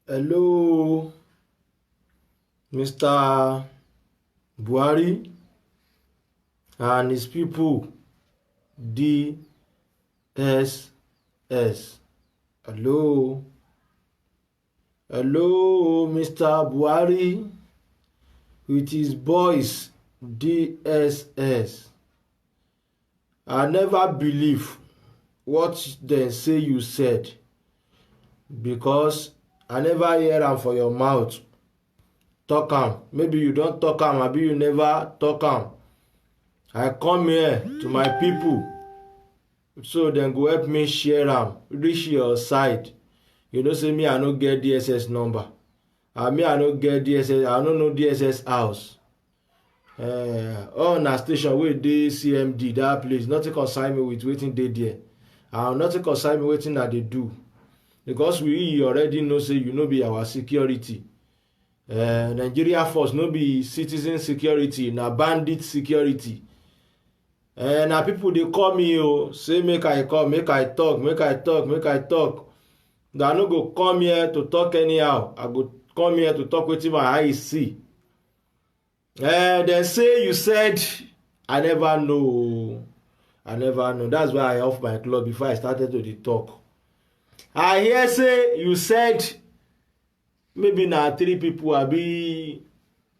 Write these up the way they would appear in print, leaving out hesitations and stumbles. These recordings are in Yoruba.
Hello, Mr. Buhari and his people, DSS. Hello, Mr. Buhari with his boys, DSS. I never believe what they say you said because I never hear am for your mouth. Talk am. Maybe you don't talk am, abi you never talk am. I come here to my people so dem go help me share am reach your side. You know say me I no get DSS number. And me I no get DSS, I no know DSS house. All na station wey dey CMD, that place, nothing concern me with wetin dey there. And nothing concern me wetin I dey do. Because we already know say you no be our security. Nigeria force no be citizen security, na bandit security. Na people dey call me say make I come, make I talk. I no go come here to talk anyhow. I go come here to talk wetin my eyes see. Dem say you said I never know. That's why I off my club before I started to dey talk. I hear say you said maybe na 3 people abi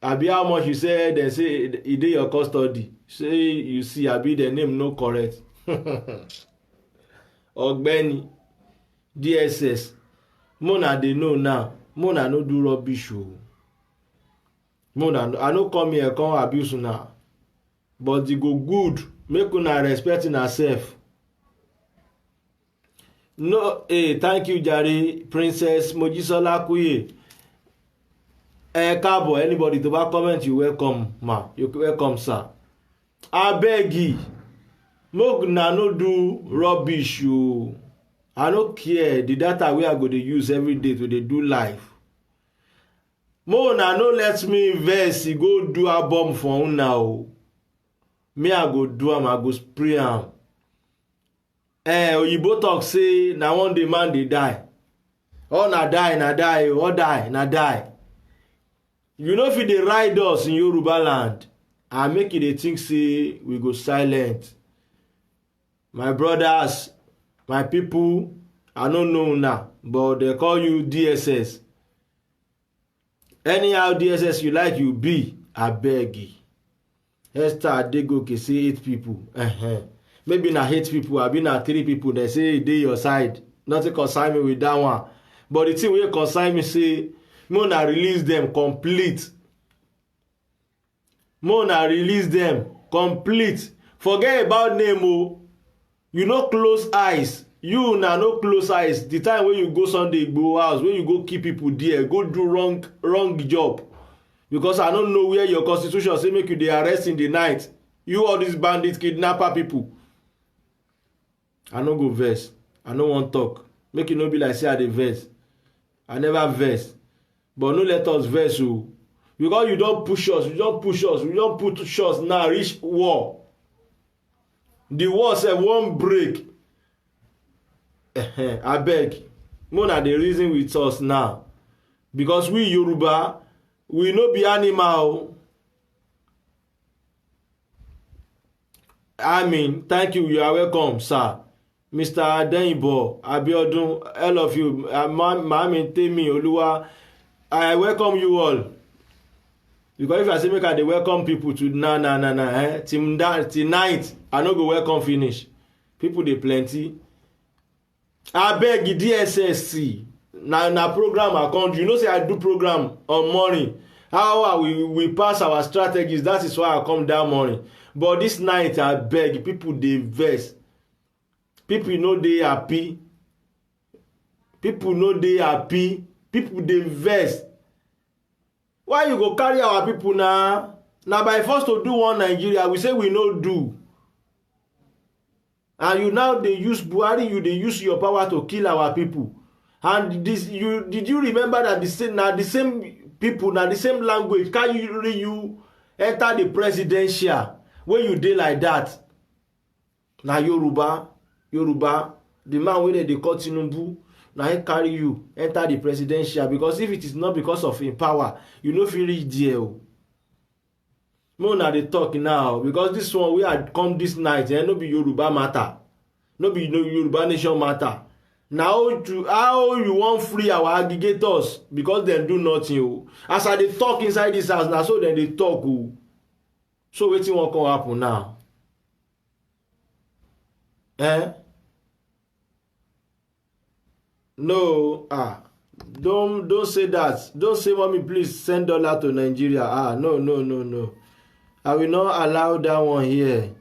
how much you say dem say e dey your custody. Say you see abi the name no correct. Ogbeni DSS. Mona dey know now. Mona no do rubbish o. Mona I no come here come abuse una. But e go good make una respect una sef. No, thank you Jare Princess Mojisola Kuye. Káàbọ̀, anybody to bá comment you welcome ma, you welcome sir. Abeg, make una no do rubbish o. I no care the data wey I go dey use every day to dey do live. Make una no let me vex go do album for una o. Me I go do am, I go spray am. Oyibo talk say na one day man dey die. Oh na die, oh die. You no fit dey ride us in Yoruba land and make you dey think say we go silent. My brothers, my people, I no know una, but they call you DSS. Anyhow DSS you like you be, abeg. Esther Adegoke say 8 people. Maybe na 8 people, abi na 3 people. They say e dey your side. Nothing concern me with that one. But the thing wey concern me say Mona release them complete. Forget about name o. You no close eyes. You na no close eyes. The time when you go Sunday Igboho house, when you go keep people there, go do wrong job. Because I don't know where your constitution say make you dey arrest in the night. You all these bandits, kidnapper people. I no go vex. I no wan talk. Make it no be like say I dey vex. I never vex. But no let us vex o. Because you don push us. We don push us now reach war. The war sef wan break. Abeg, una dey reason with us now. Because we Yoruba, we no be animal. I mean, thank you. You are welcome, sir. Mr. Adenibo, Abiodun, all of you, Mami Temi, Oluwa, I welcome you all. Because if I say make I dey welcome people to till night, I no go welcome finish. People dey plenty. Abeg DSS na program I come. You know say I do program on morning. How we pass our strategies. That is why I come that morning. But this night I beg people dey vex. People no dey happy. People dey vex. Why you go carry our people now? Na by force to do one Nigeria, we say we no do. And you now dey use Buhari, you dey use your power to kill our people. And did you remember that the same people, na the same language carry you enter the presidential when you dey like that? Na Yoruba, the man wey dey call Tinubu, na him carry you enter the presidential, because if it is not because of him power, you no fit reach there o. Make una dey talk now, because this one wey I come this night no be Yoruba matter, no be Yoruba nation matter. Na how you wan free our aggregators because dem do nothing o. As I dey talk inside this house na so dem dey talk o. So wetin wan come happen now? No, don't say that. Don't say, mommy, please send dollar to Nigeria. No. I will not allow that one here.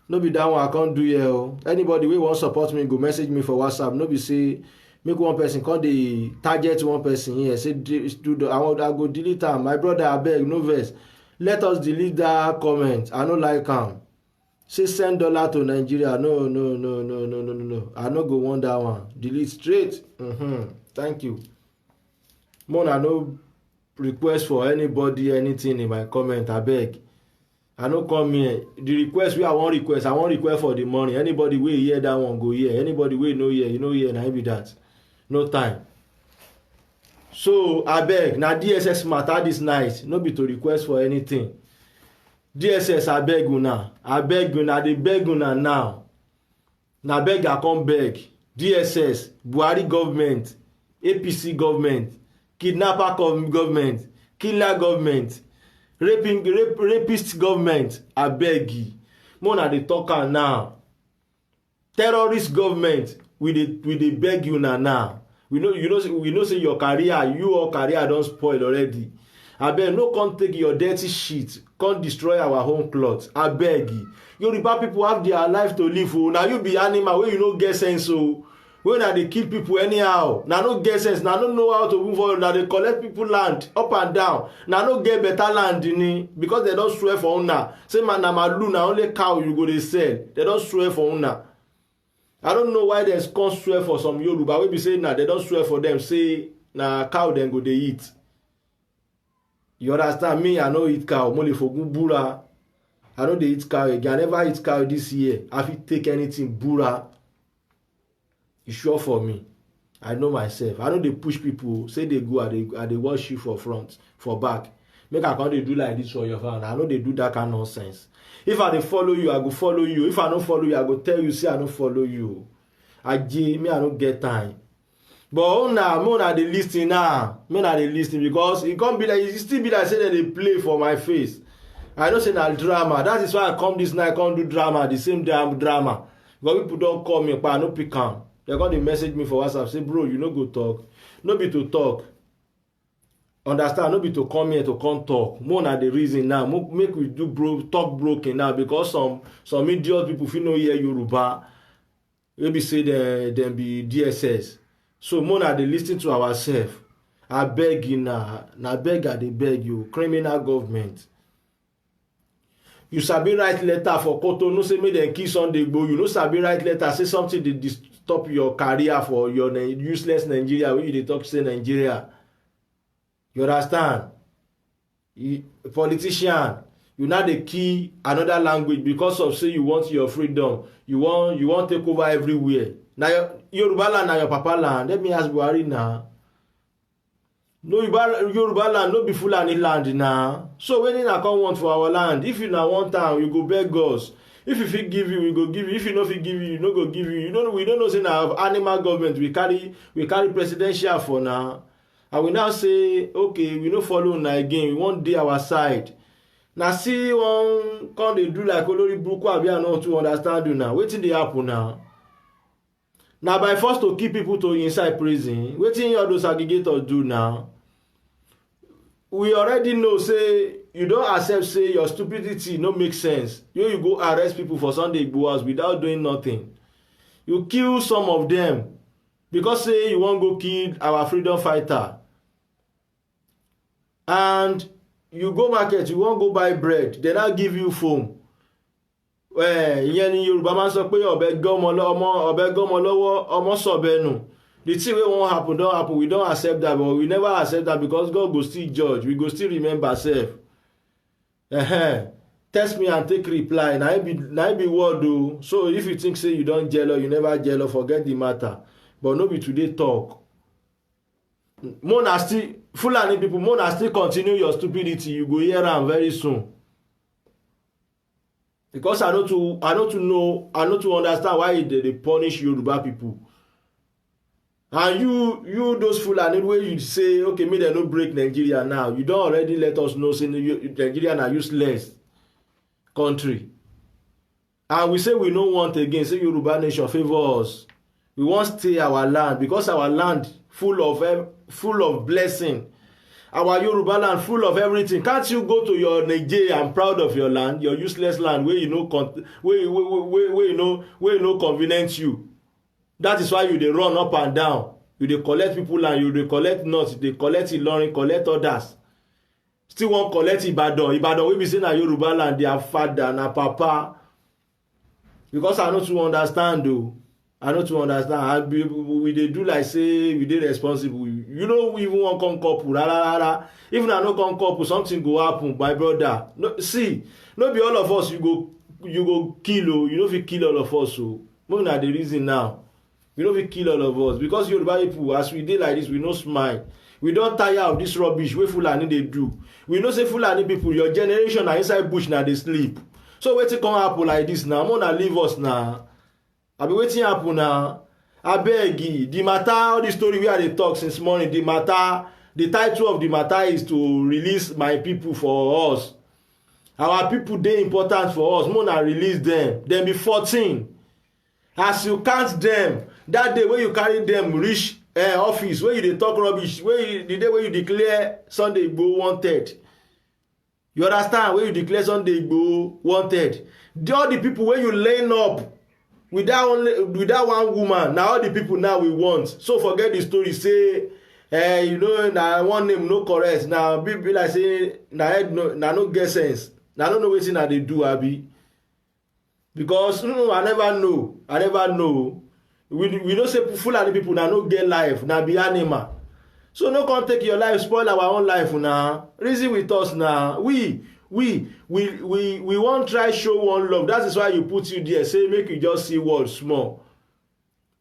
No be that one I can't do here. Oh. Anybody wey wan support me go message me for WhatsApp. No be say make one person come dey target one person here. Say I go delete am. My brother, abeg, no vex. Let us delete that comment. I no like am. Say send dollar to Nigeria. No. I no go want that one. Delete straight. Thank you. Mona no request for anybody anything in my comment. Abeg. I no come here. The request wey I wan request for the money. Anybody wey hear that one go hear. Anybody wey no hear, you no hear, na be that. No time. So abeg, na DSS matter this night. No be to request for anything. DSS abeg una, dey beg una now. Na beg I come beg. DSS, Buhari government, APC government, kidnapper government, killer government, rapist government, abeg. Una dey talk am now. Terrorist government, we dey beg you now. We know say your career don spoil already. Abeg, no come take your dirty shit come destroy our home cloth. Abeg. Yoruba people have their life to live o. Na you be animal wey you no get sense o. Wey na dey kill people anyhow. Na no get sense. Na no know how to move forward. Na dey collect people land up and down. Na no get better land ni, because dem don swear for una. Say na malu, na only cow you go dey sell. Dem don swear for una. I don't know why dem come swear for some Yoruba wey be say na dem don swear for them. Say na cow dem go dey eat. You understand me? I no eat cow. Mo le fogun búra. I no dey eat cow again. I never eat cow this year. I fit take anything búra. E sure for me. I know myself. I no dey push people. Say they go, I dey watch you for front, for back. Make I come dey do like this for your family. I no dey do that kind of nonsense. If I dey follow you, I go follow you. If I no follow you, I go tell you say I no follow you. I no get time. But una dey lis ten now. Make una dey lis ten, because e come be like, e still be like say dem dey play for my face. I know say na drama. That is why I come this night, come do drama, the same damn drama. Because people don call me, but I no pick am. They come dey message me for WhatsApp, say bro, you no go talk. No be to talk. Understand? No be to come here to come talk. More na the reason now. Make we do talk broken now, because some idiot people fit no hear Yoruba. Maybe say dem be DSS. So more na dey lis ten to ourselves. I beg you now. Na beg I dey beg you. Criminal government. You sabi write letter for Cotonou, say make dem kill Sunday Igboho. You no sabi write letter, say something dey stop your career for your useless Nigeria wey you dey talk say Nigeria. You understand? Politician, you now dey kill another language because of say you want your freedom. You want take over everywhere. Now Yoruba land na your papa land. Let me ask Buhari now. No, Yoruba land no be Fulani land now. So when una come want for our land, if you na want am, you go beg us. If you fit give you, we go give you. If you no fit give you, no go give you. We don't know say na animal government we carry presidential for now. And we now say, okay, we no follow una again. We wan dey our side. Na see one come dey do like olori buruku abi I no too understand you now. Wetin dey happen now? Na by force to keep people to inside prison. Wetin all those aggregators do now? We already know say you don accept say your stupidity no make sense. You go arrest people for Sunday Igboho house without doing nothing. You kill some of them because say you wan go kill our freedom fighter. And you go market, you wan go buy bread, they now give you phone. Ìyẹn ni Yorùbá máa ń sọ pé ọ̀bẹ gọ́mọ lọ́wọ́ ọmọ sọ̀bẹ nù. The thing wey wan happen don happen. We don accept that, but we never accept that because God go still judge. We go still remember sef. Text me and take reply. Na it be word o. So if you think say you don jealous, you never jealous, forget the matter. but no be today talk. Mona still Fulani people, Mona still continue your stupidity. You go hear am very soon. Because I know to understand why they punish Yoruba people. And you those Fulani wey you say okay make dem no break Nigeria now, you don already let us know say Nigeria na useless country. And we say we no want again, say Yoruba nation favour us. We wan stay our land because our land full of blessing. Our Yoruba land full of everything. Can't you go to your Nigeria and proud of your land, your useless land where you know convenient you? That is why you dey run up and down. You dey collect people land, you dey collect north, you dey collect Ilorin, collect others. Still wan collect Ibadan. Ibadan wey be say na Yoruba land, their father, na papa. Because I no too understand though. I no too understand. We dey do like say we dey responsible. You know we even wan come couple. Rara. If na no come couple, something go happen, my brother. No, see, no be all of us you go kill o. You no fit kill all of us o. Make na the reason now. We no fit kill all of us because Yoruba people, as we dey like this, we no smile. We don tire of this rubbish wey Fulani dey do. We know say Fulani people, your generation na inside bush na dey sleep. So wetin come happen like this now? Mona leave us now. Abi wetin happen now? Abeg, the matter, all the story wey I dey talk since morning, the matter, the title of the matter is to release my people for us. Our people dey important for us. Mona release them. Dem be 14. As you count them, that day wey you carry them reach office, wey you dey talk rubbish, the day wey you declare Sunday Igboho wanted. You understand? Wey you declare Sunday Igboho wanted. All the people wey you line up with that one woman, na all the people now we want. So forget the story say you know na one name no correct. Na be like say na no get sense. Na no know wetin na dey do abi. Because I never know. We know say Fulani people na no get life, na be animal. So no come take your life, spoil our own life now. Reason with us now. We wan try show one love. That is why you put you there. Say make you just see world small.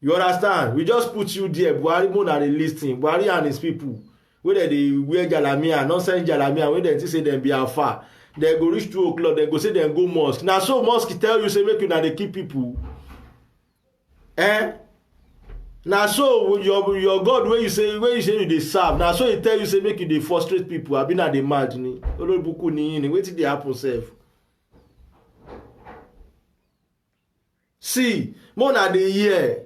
You understand? We just put you there. Buhari Mona dey lis ten. Buhari and his people, wey dem dey wear jalamia, nonsense jalamia, wey dem think say dem be alpha. Dem go reach 2 o'clock. Dem go say dem go mosque. Na so mosque tell you say make una dey keep people. Na so your God wey you say you dey serve, na so he tell you say make you dey frustrate people. Abi na dey mad ni oloribuku ni wetin dey happen sef. See, Mona dey hear.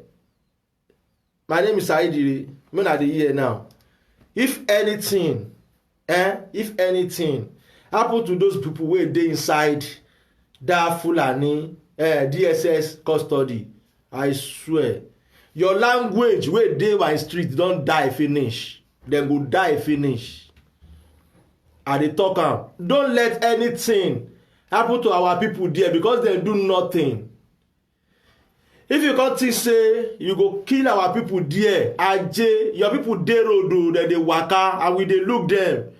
My name is Saidire. Mona dey hear now. If anything happen to those people wey dey inside that Fulani DSS custody, I swear your language wey dey my street don die finish. Dem go die finish. I dey talk am. Don't let anything happen to our people there because dem do nothing. If you come think say you go kill our people there, aje, your people dey road o, dem dey waka and we dey look dem.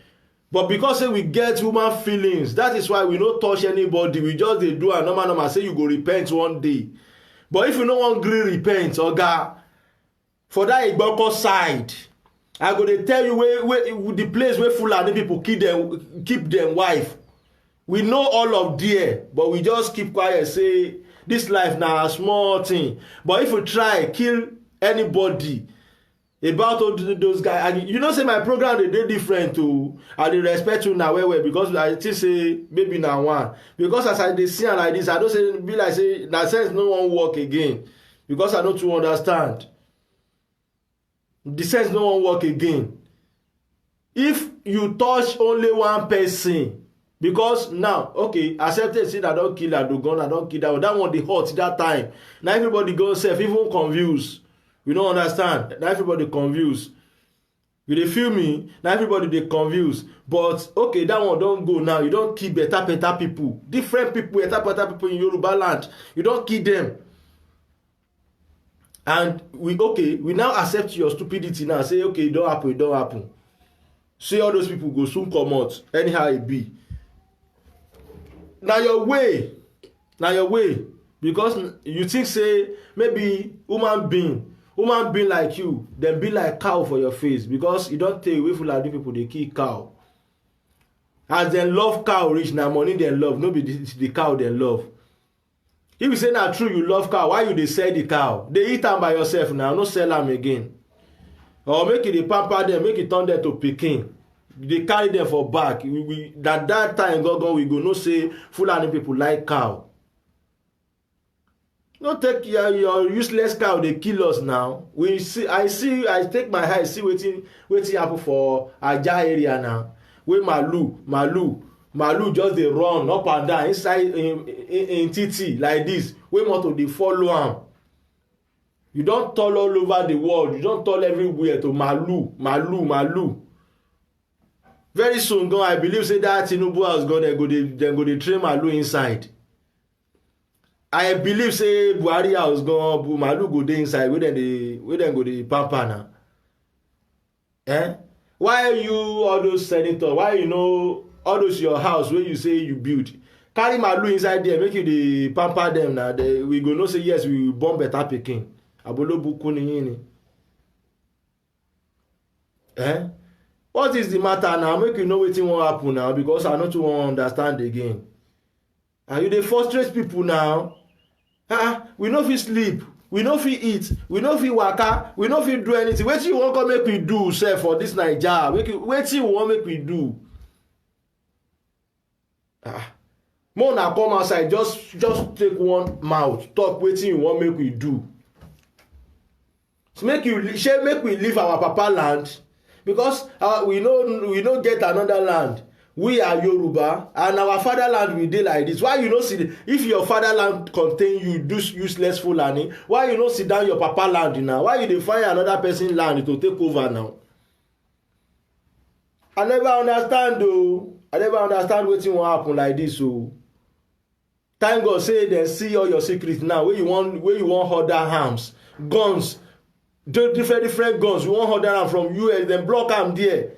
But because say we get human feelings, that is why we no touch anybody. We just dey do am normal say you go repent one day. But if you no wan gree repent, oga, for that Igboko side, I go dey tell you where the place where Fulani people keep them wife. We know all of there, but we just keep quiet say this life na a small thing. But if you try kill anybody about all those guys, and you know say my program dey different too. I dey respect you now well because I think say maybe na one. Because as I dey see am like this, I don't say be like say na sense no wan work again. Because I no too understand. The sense no wan work again. If you touch only one person, because now okay, accepted say that don kill Adogon, I don kill that one dey hot that time. Now everybody go sef even confused. We don't understand. Now everybody confused. You dey feel me? Now everybody dey confused. But okay, that one don't go now. You don't kill better people. Different people, better people in Yoruba land. You don't kill them. And we now accept your stupidity now. Say okay, it don't happen. Say all those people go soon come out. Anyhow it be. Now your way. Because you think say maybe human being human being like you, dem be like cow for your face because you don tey wey Fulani people dey kill cow. As dem love cow reach, na money dem love, no be the cow dem love. If you say na true you love cow, why you dey sell the cow? Dey eat am by yourself now, no sell am again. Or make you dey pamper dem, make you turn dem to pikin. Dey carry dem for back. That time gangan we go know say Fulani people like cow. No take your useless cow dey kill us now. I take my eye see wetin happen for Ajah area now. Wey malu just dey run up and down inside in titi like this. Wey motor dey follow am. You don turn all over the world. You don turn everywhere to malu. Very soon gan, I believe say that Tinubu house gan dem go dey train malu inside. I believe say Buhari house gan malu go dey inside wey dem go dey pamper na. Why you all those senators, why you know all those your house wey you say you build, carry malu inside there make you dey pamper dem na. We go know say yes, we born better pikin. Abolobuku niyin ni. What is the matter now? Make you know wetin wan happen now because I no too wan understand again. And you dey frustrate people now. We no fit sleep, we no fit eat, we no fit waka, we no fit do anything. Wetin you wan come make we do sef for dis Naija? Wetin you wan make we do? Make una come outside, just take one mouth talk wetin you wan make we do. So make we leave our papa land because we no get another land. We are Yoruba and our fatherland we dey like this. Why you no sit? If your fatherland contain you do useless Fulani, why you no sit down your papa land now? Why you dey find another person land to take over now? I never understand though. I never understand wetin wan happen like this o. Thank God say dem see all your secrets now. Where you wan order arms, guns, different guns. You wan order am from US, dem block am there.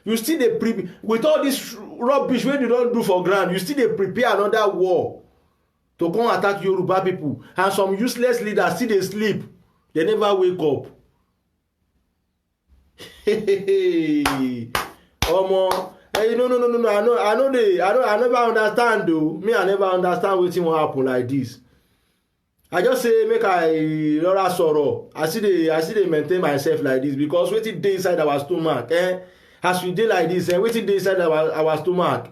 You still dey with all this rubbish wey you don do for ground, you still dey prepare another war to come attack Yoruba people, and some useless leaders still dey sleep. They never wake up. Omo, no. I never understand though. Me, I never understand wetin wan happen like this. I just say make I rora sọ̀rọ̀. I still dey maintain myself like this because wetin dey inside our stomach, as we dey like this, wetin dey inside our stomach,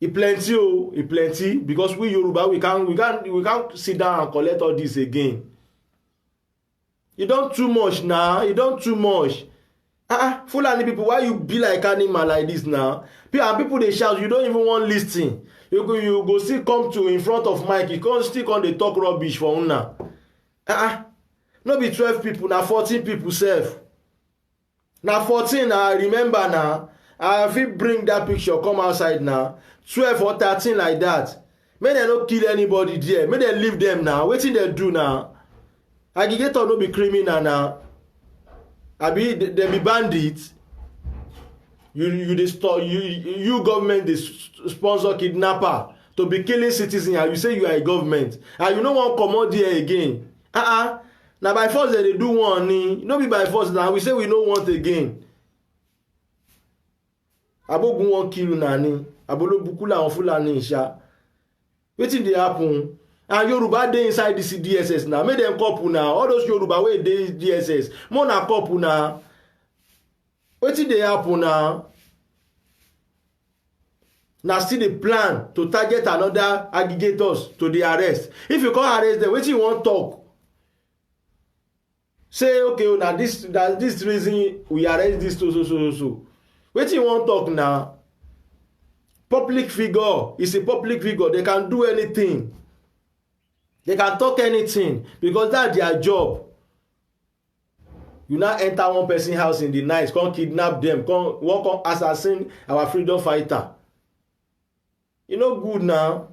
e plenty because we Yoruba we can't sit down and collect all this again. You don too much now. You don too much. Fulani people, why you be like animal like this now? And people dey shout, you don't even want lis ten. You go still come to in front of mic, you still come dey talk rubbish for una. No be 12 people, na 14 people sef. Na 14 na, remember na. I fit bring that picture come outside now. 12 or 13 like that. Make dem no kill anybody there. Make dem leave them now. Wetin dem do now? Aggregator no be criminal now. Abi dem be bandits. You government dey sponsor kidnapper to be killing citizens, and you say you are a government and you no wan comot there again. Na by force dem dey do one ni. No be by force na. We say we no want again. Abogun wan kill una ni. Abolobuku làwọn Fulani ṣá. Wetin dey happen? And Yoruba dey inside this DSS now. Make dem couple now. All those Yoruba wey dey DSS, more na couple now. Wetin dey happen now? Na still dey plan to target another aggregators to the arrest. If you come arrest them, wetin you wan talk? Say okay, na this reason we arrest this so. Wetin you wan talk now? Public figure is a public figure. They can do anything. They can talk anything because that's their job. You now enter one person house in the night, come kidnap them, come assassin our freedom fighter. You know good now.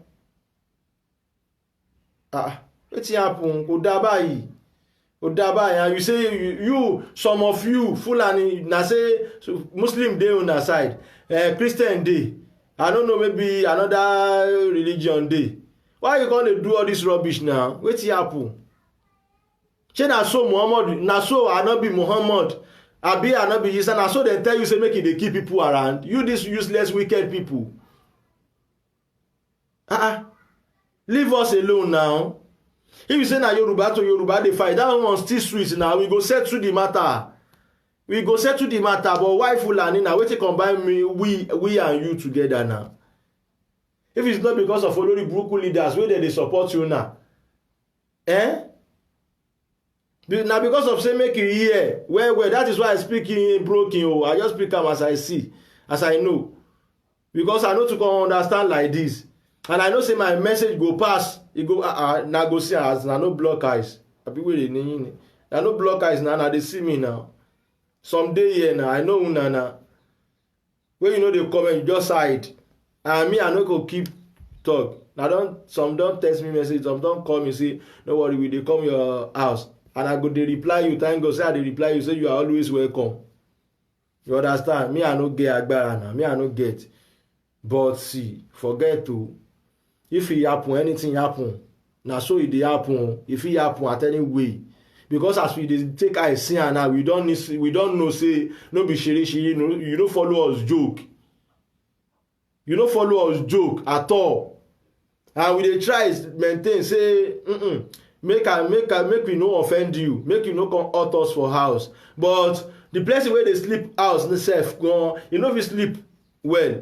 Wetin happen? Kò dá báyìí. And you say you some of you Fulani na say Muslim dey on that side, Christian dey. I don't know, maybe another religion dey. Why you gonna do all this rubbish now? Wetin happen? Shey na so Muhammad, na so Anabi Muhammad, abi Anabi Isa, na so dem tell you say make you dey keep people around. You this useless wicked people. Leave us alone now. If you say na Yoruba to Yoruba dey fight, that one still sweet now. We go settle the matter. We go settle the matter. But why Fulani now? Wetin combine we and you together now? If it's not because of Olori Buruku leaders wey dey support you now, na because of say make you hear well. That is why I speak in broken. I just speak am as I see, as I know, because I know to come understand like this. And I know say my message go pass, e go na go see as na no block eyes. Abi wey dey need na no block eyes na dey see me now. Someday here now, I know una na. When you know the comment, you just hide. And me, I no go keep talk. Some don't text me message, some don't call me say, no worry, we dey come your house. And I go dey reply you, thank God say I dey reply you, say you are always welcome. You understand? Me, I no get agbára now. Me, I no get. But see, forget to. If it happen, anything happen, na so it dey happen. If it happen at any way, because as we dey take eye see am now, we don't know say no be shiri you no follow us joke. You no follow us joke at all. And we dey try maintain say make we no offend you, make you no come hurt us for house. But the place where they sleep house themselves gone, you know if you sleep well.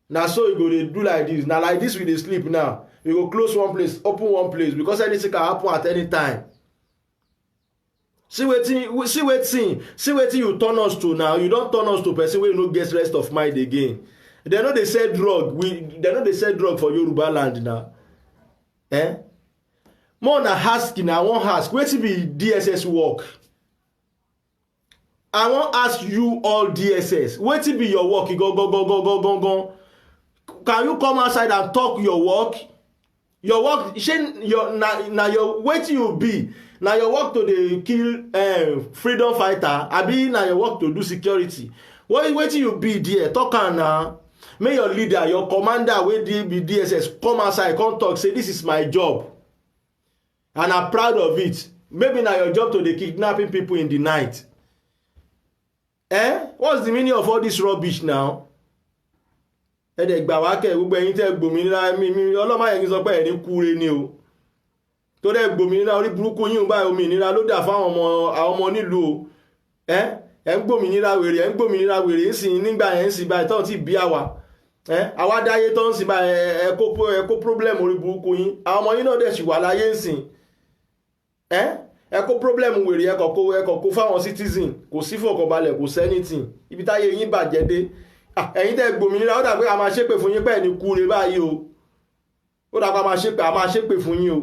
Na so you go dey do like this. Na like this we dey sleep now. You go close one place, open one place, because anything can happen at any time. See wetin you turn us to now. You don turn us to person wey no get rest of mind again. They no dey sell drug. They no dey sell drug for Yoruba land now. More na asking, I wan ask, wetin be DSS work? I wan ask you all DSS, wetin be your work? Go. Can you come outside and talk your work? Your work, na your wetin you be? Na your work to dey kill freedom fighter? Abi na your work to do security? Wetin you be there? Talk am now. Make your leader, your commander wey be DSS come outside, come talk, say this is my job. And I'm proud of it. Maybe na your job to dey kidnapping people in the night. What's the meaning of all this rubbish now? Gbà wá kẹ́ gbogbo ẹ̀yin tẹ́ gbòmìnira mi ọlọ́mọ yẹn sọ pé ẹ̀ ní kúre ni o. Tó dẹ̀ gbòmìnira orí burúkú yín báyìí òmìnira ló dà fáwọn ọmọ nílùú o. Ẹ̀ ń gbòmìnira wèrè ń sìn nígbà yẹn ń sìn báyìí tó ti bí àwa. Àwa dáyé tó ń sìn báyìí ẹ kó problem orí burúkú yín. Àwọn ọmọ yín náà dẹ̀ sì wà láyé ń sìn. Ẹ kó problem wèrè ẹ kọ̀ kó fáwọn citizen, kò sí fọkànbalẹ̀, kò sẹ́nìtìn. Ibi táyé yín bàjẹ́ dé. Ẹ̀yin tẹ́ gbòmìnira ó dà pé a máa ṣépè fún yín pé ní kúre báyìí o. Ó dà pé a máa ṣépè fún yín o.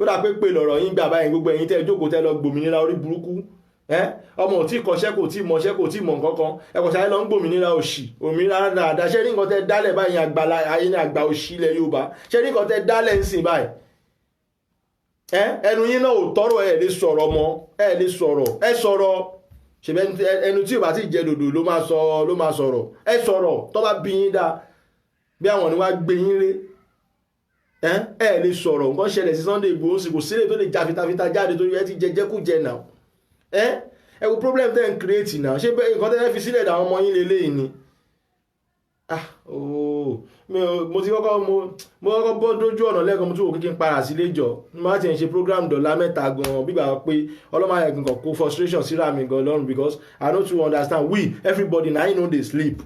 Ó dà pé lọ̀rọ̀ yín gbà báyìí gbogbo ẹ̀yin tẹ́ jókòó tẹ́ lọ gbòmìnira orí burúkú. Ọmọ ò tí kọ́ṣẹ́ kò tí mọṣẹ́ kò tí mọ̀ nǹkankan. Ẹ kò ṣáà lọ ń gbòmìnira òṣì, òmìnira dáadáa. Ṣé ní nǹkan tẹ́ dálẹ̀ báyìí àgbà òṣì ilẹ̀ Yorùbá? Ṣé ní nǹkan tẹ́ dálẹ̀ ń sìn báyìí? Ẹnu yín náà ò tọrọ, ẹ lè sọ̀rọ̀ mọ́, ẹ lè sọ̀rọ̀, ẹ sọ̀rọ̀. Ṣebí ẹnu tí ò bá ti jẹ dòdò ló máa sọ̀rọ̀. Ẹ sọ̀rọ̀ tó bá bí yín dá bí àwọn ni wá gbé yín lé. Ẹ lè sọ̀rọ̀. Nǹkan ṣẹlẹ̀ sí Sunday Igboho sì kò sílẹ̀ tó lè ja fitafita jáde tó yẹ ti jẹjẹkújẹ náà. Ẹ wo problem tẹ́ ń create náà. Ṣé nǹkan tẹ́ fi sílẹ̀ dáwọn ọmọ yín lélẹ́yìn ni? Mo ti kọ́kọ́ bọ́ dójú ọ̀nà lẹ́ẹ̀kan mo tún wò kíkín para sí léjọ́. Mo máa ti ń ṣe program dọ̀là mẹ́ta gan-an bíbá pé ọlọ́mọ ayẹ̀gùn kan kó frustration síra mi gan lọ́rùn, because I no too understand. Everybody na no dey sleep.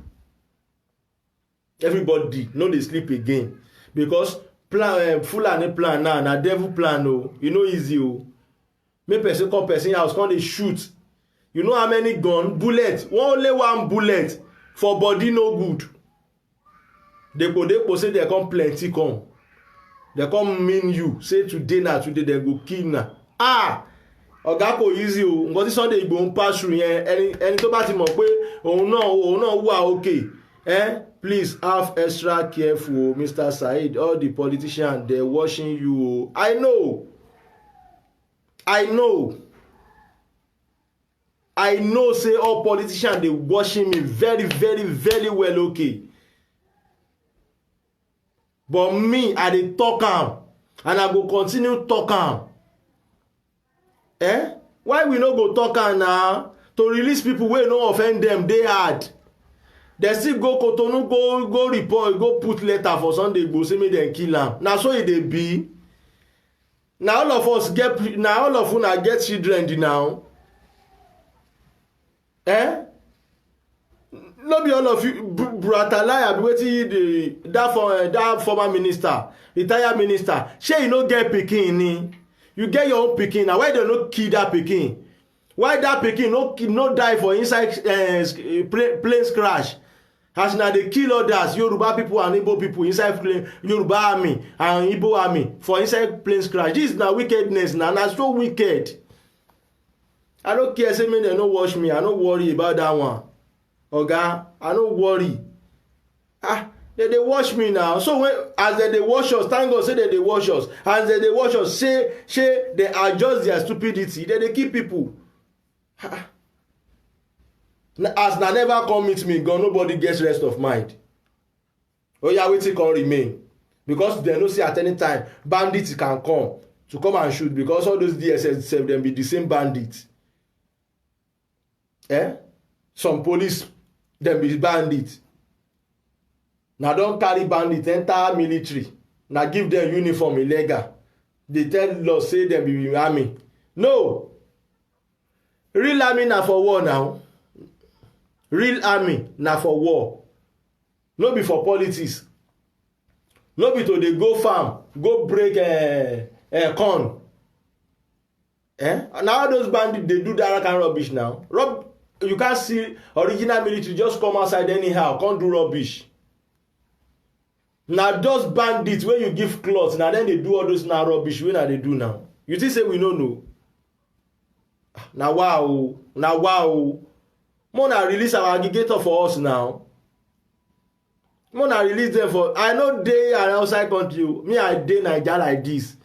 Everybody no dey sleep again, because Fulani plan now na devil plan o. E no easy o. Make person come person house come dey shoot. You know how many bullet? Only one bullet for body no good. Depo say they come plenty come. They come mean you. Say today they go kill na. Ọ̀gá kò easy o. Nǹkan tí Sunday Igboho ń pass through yẹn, ẹni tó bá ti mọ̀ pé òun náà wà okay. Please have extra careful, Mr. Saheed. All the politicians, they're watching you. I know say all politicians, they watching me very, very, very well, okay. But me, I dey talk am, and I go continue talk am. Why we no go talk am now to release people wey no offend dem dey hard. Dem still go Cotonou go report, go put letter for Sunday Igboho say make dem kill am. Na so e dey be. Na all of una get children now. No be all of you Buratai abi wetin that former minister, retired minister, shey you no get pikin ni? You get your own pikin. Na why dem no kill that pikin? Why that pikin no die for inside planes crash? As na dey kill others, Yoruba people and Igbo people inside Yoruba army and Igbo army for inside planes crash. This na wickedness na so wicked. I no care say make dem no watch me. I no worry about that one. Oga, I no worry. They dey watch me now. So as they dey watch us, thank God say they dey watch us. As they dey watch us, say they adjust their stupidity. They dey kill people. As na never come meet me, God, nobody gets rest of mind. Oya, wetin come remain? Because they know say at any time bandits can come to come and shoot, because all those DSS sef dem be the same bandits. Some police dem be bandits. Na don carry bandits enter military. Na give dem uniform illegal. They tell us say dem be army. No. Real army na for war now. Real army na for war. No be for politics. No be to dey go farm, go break corn. Na all those bandits dey do that kind of rubbish now. You can't see original military just come outside anyhow, can't do rubbish. Na those bandits wey you give cloth, na then they do all those na rubbish wey na dey do now. You think say we no know? Na wow. Mona release our aggregator for us now. Mona release them for. I no dey outside country. Me I dey Naija like this.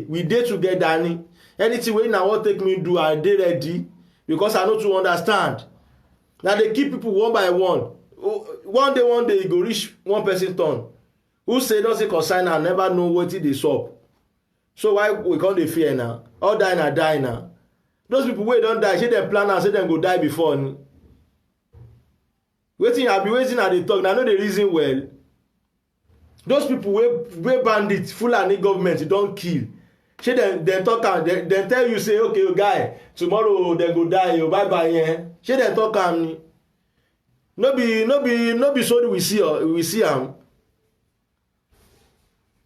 We dey together. Anything wey na wan take me do, I dey ready. Because I know to understand. Now they keep people one by one. One day e go reach one person turn. Who say don say consign and never know wetin dey sup. So why we come dey fear now? All die now. Those people wey don die, say dem plan am say dem go die before ni. Wetin I dey talk, na no dey reason well. Those people wey bandits, Fulani government don kill. Say dem talk am, dem tell you say okay guy, tomorrow dem go die, bye bye. Say dem talk am ni. No be so we see am.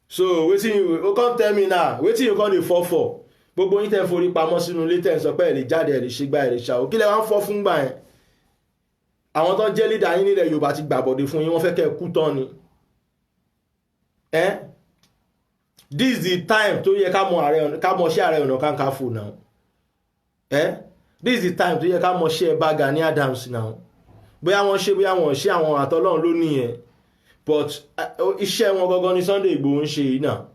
So wetin you come tell me now? Wetin you come dey fall for? Gbogbo yín tẹ́ forí pamọ́ sínú ilé tẹ́ ń sọ pé ẹ lè jáde, ẹ lè ṣe gbá, ẹ lè ṣá o. Kí lẹ wá ń fọ́ fún gbà yẹn? Àwọn tó jẹ́ leader yín nílẹ̀ Yorùbá ti gbàbọ̀dé fún yín, wọ́n fẹ́ kẹ́ ẹ kú tán ni. This is the time tó yẹ ká mọ ṣé Ààrẹ Ọ̀nà Kakanfò now. This is the time tó yẹ ká mọ ṣé Ẹ̀bà Gani Adams now. Bóyá wọ́n ṣe bóyá wọ́n ṣe, àwọn àtọ́lọ́run ló nìyẹn. But iṣẹ́ wọn gangan ni Sunday Igboho ń ṣe yìí náà.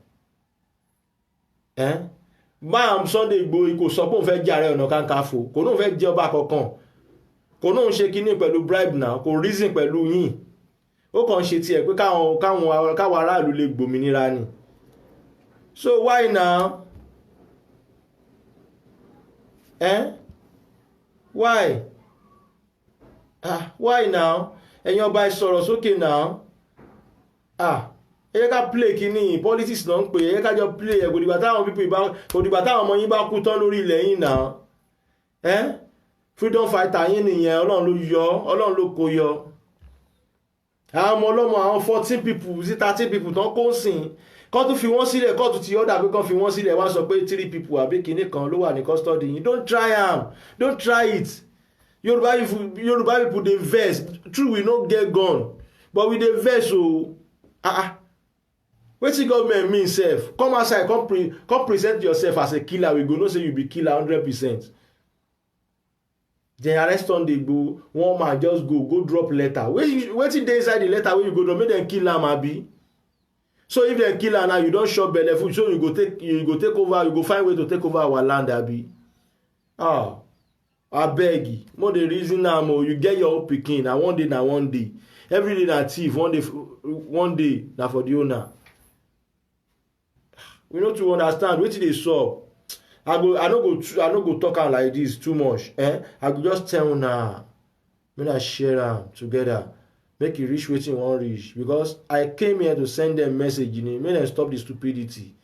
Máa Sunday Igboho kò sọ pé òun fẹ́ jẹ́ Ààrẹ Ọ̀nà Kakanfò, kò náà fẹ́ jẹ́ ọba kankan, kò náà ń ṣe kinní pẹ̀lú bribe náà, kò reason pẹ̀lú yín. Ó kàn ṣe tiẹ̀ pé káwọn aráàlú lè gbòmìnira ni. So why now? Why? Why now? Ẹ̀yin ọba ẹ sọ̀rọ̀ sókè now. Ẹ jẹ́ ká play kíní politics náà ń pè, ẹ jẹ́ ká jọ play ẹ̀, kò dìgbà táwọn ọmọ yín bá kú tán lórí ilẹ̀ yín náà. Freedom fighter yín nìyẹn, Ọlọ́run ló yọ, Ọlọ́run ló kó yọ. Àwọn ọmọ ọlọ́mọ, àwọn 14 people sí 13 people tán kó sìn, kọ́ tún fi wọ́n sílẹ̀, kọ́ tún ti ọ̀dà pé kọ́ fi wọ́n sílẹ̀, wá sọ pé 3 people àbí kíní kan ló wà ní custody yín. Don't try it. Yoruba people dey vex. True, we no get gun, but we dey vex o. Wetin government mean sef? Come outside, come present yourself as a killer. We go know say you be killer 100%. Then arrest Sunday Igboho, one man just go drop letter. Wetin dey inside the letter wey you go drop, make dem kill am abi? So if dem kill am now, you don chop belle full, so you go take over, you go find way to take over our land abi? Abeg, mo dey reason am o. You get your own pikin, na one day. Every day na thief, one day na for the owner. We no too understand wetin dey sup. I no go talk am like this too much. I go just tell una make I share am together. Make e reach wetin e wan reach, because I came here to send dem message make dem stop the stupidity.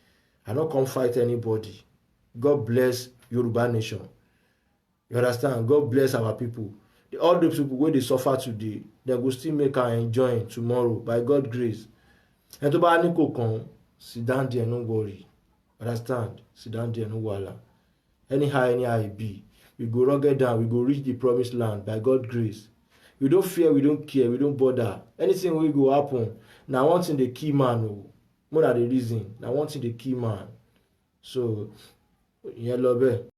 I no come fight anybody. God bless Yoruba nation. You understand? God bless our people. All those people wey dey suffer today, dem go still make am enjoy tomorrow by God grace. Ẹni tó bá ní kò kàn, sit down there, no worry. Understand? Sit down there, no wahala. Anyhow e be, we go rugged down, we go reach the promised land by God grace. We don't fear, we don't care, we don't bother. Anything wey go happen, na one thing dey kill man o. More than the reason, na one thing dey kill man. So, ìyẹn lọ bẹ́ẹ̀.